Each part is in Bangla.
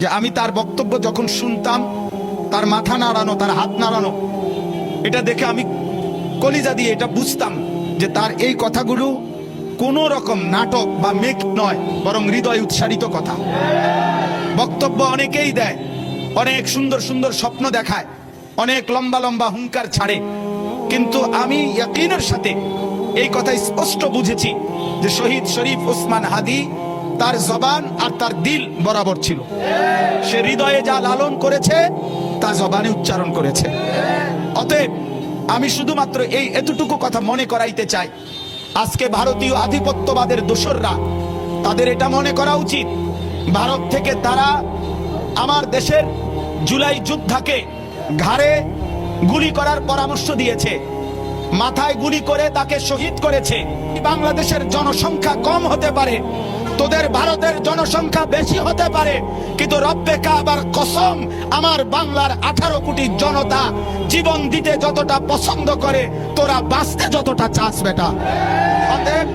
যে আমি তার বক্তব্য যখন শুনতাম, তার মাথা নাড়ানো, তার হাত নাড়ানো, এটা দেখে আমি কলিজা দিয়ে এটা বুঝতাম যে তার এই কথাগুলো কোনো রকম নাটক বা মেক নয়, বরং হৃদয় উৎসারিত কথা। বক্তব্য অনেকেই দেয়, অনেক সুন্দর সুন্দর স্বপ্ন দেখায়, অনেক লম্বা লম্বা হুঙ্কার ছাড়ে, কিন্তু আমি ইয়াকিনের সাথে এই কথা স্পষ্ট বুঝেছি যে শহীদ শরীফ ওসমান হাদী তার জবান আর তার দিল বরাবর ছিল। সে হৃদয়ে যা লালন করেছে তা জবানে উচ্চারণ করেছে। অতএব আমি শুধুমাত্র এই এতটুকু কথা মনে করাইতে চাই, আজকে ভারতীয় আধিপত্যবাদের দোসররা, তাদের এটা মনে করা উচিত, ভারত থেকে তারা আমার দেশের জুলাই যোদ্ধাকে ঘাড়ে গুলি করার পরামর্শ দিয়েছে, মাথায় গুলি করে তাকে শহীদ করেছে। বাংলাদেশের জনসংখ্যা কম হতে পারে, তোদের ভারতের জনসংখ্যা বেশি হতে পারে, কিন্তু রব্বে কাবার কসম, আমার বাংলার 18 কোটি জনতা জীবন দিতে যতটা পছন্দ করে, তোরা বাঁচতে যতটা চাস বেটা। অতএব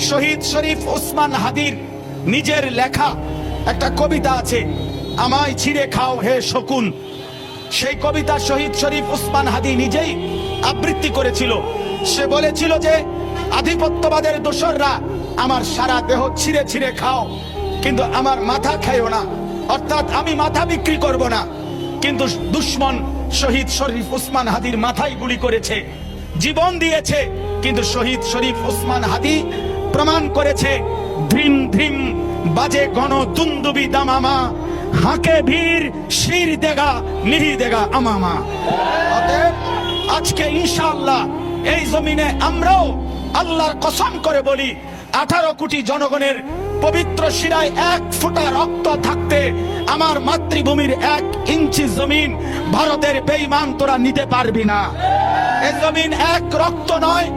শহীদ শরীফ ওসমান হাদীর নিজের লেখা একটা কবিতা আছে, আমায় ছিঁড়ে খাও হে শকুন। সেই কবিতা শহীদ শরীফ ওসমান হাদী নিজেই আবৃত্তি করেছিল। সে বলেছিল যে আধিপত্যবাদের দোসররা আমার সারা দেহ ছিঁড়ে ছিঁড়ে খাও, কিন্তু আমার মাথা খাইও না, অর্থাৎ আমি মাথা বিক্রি করব না। কিন্তু দুশ্মন শহীদ শরীফ ওসমান হাদীর মাথায় গুলি করেছে, জীবন দিয়েছে, কিন্তু শহীদ শরীফ ওসমান হাদী প্রমাণ করেছে, ধ্রিম ধ্রিম বাজে গণ দুন্দুবি দামামা, হাঁকে ভীর শির দেগা নিহি দেগা আমামা। অতএব আজকে ইনশাআল্লাহ এই জমিনে আমরাও আল্লাহর কসম করে বলি, 18 কোটি জনগণের পবিত্র শিরায় 1 ফোঁটা রক্ত থাকতে আমার মাতৃভূমির 1 ইঞ্চি জমিন ভারতের বেঈমান তোরা নিতে পারবি না। এই জমিন 1 রক্ত নয়,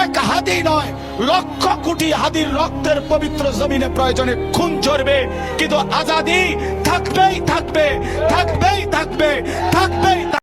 1 হাদী নয়, লক্ষ কোটি হাদীর রক্তের পবিত্র জমিনে প্রয়োজনে খুন ঝরবে, কিন্তু আজাদী থাকবেই থাকবে, থাকবেই থাকবে, থাকবেই থাকবে।